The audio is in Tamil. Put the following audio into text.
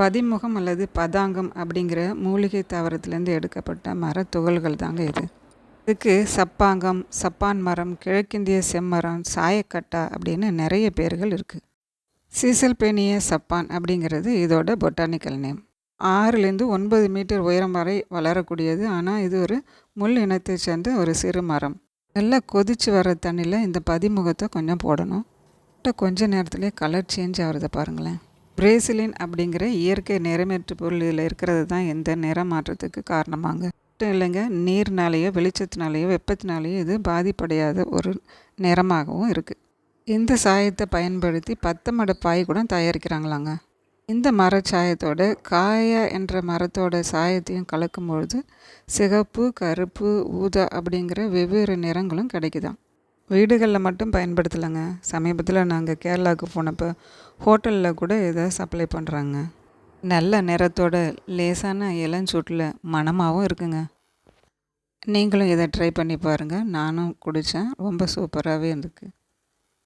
பதிமுகம் அல்லது பதாங்கம் அப்படிங்கிற மூலிகை தாவரத்துலேருந்து எடுக்கப்பட்ட மரத்துகள்கள் தாங்க இது. இதுக்கு சப்பாங்கம், சப்பான் மரம், கிழக்கிந்திய செம்மரம், சாயக்கட்டா அப்படின்னு நிறைய பேர்கள் இருக்குது. சீசல்பேனிய சப்பான் அப்படிங்கிறது இதோட பொட்டானிக்கல் நேம். 6லேருந்து 9 மீட்டர் உயரம் வரை வளரக்கூடியது. ஆனால் இது ஒரு முள் இனத்தை சேர்ந்த ஒரு சிறு மரம். நல்லா கொதித்து வர தண்ணியில் இந்த பதிமுகத்தை கொஞ்சம் போடணும். கொஞ்ச நேரத்துலேயே கலர் சேஞ்ச் ஆகிறத பாருங்களேன். பிரேசிலின் அப்படிங்கிற இயற்கை நிறமேற்று பொருள் இதில் இருக்கிறது தான் இந்த நிற மாற்றத்துக்கு காரணமாங்க. மட்டும் இல்லைங்க, நீர்னாலேயோ வெளிச்சத்தினாலேயோ வெப்பத்தினாலேயோ இது பாதிப்படையாத ஒரு நிறமாகவும் இருக்குது. இந்த சாயத்தை பயன்படுத்தி 10 மட பாய் கூட தயாரிக்கிறாங்களாங்க. இந்த மரச்சாயத்தோட காயா என்ற மரத்தோட சாயத்தையும் கலக்கும்பொழுது சிகப்பு, கருப்பு, ஊதா அப்படிங்கிற வெவ்வேறு நிறங்களும் கிடைக்குதாம். வீடுகளில் மட்டும் பயன்படுத்தலைங்க. சமீபத்தில் நாங்கள் கேரளாவுக்கு போனப்போ ஹோட்டலில் கூட இதை சப்ளை பண்ணுறாங்க. நல்ல நிறத்தோட லேசான இளஞ்சூட்டில் மணமாகவும் இருக்குங்க. நீங்களும் இதை ட்ரை பண்ணி பாருங்கள். நானும் குடித்தேன். ரொம்ப சூப்பராகவே இருந்துக்கு.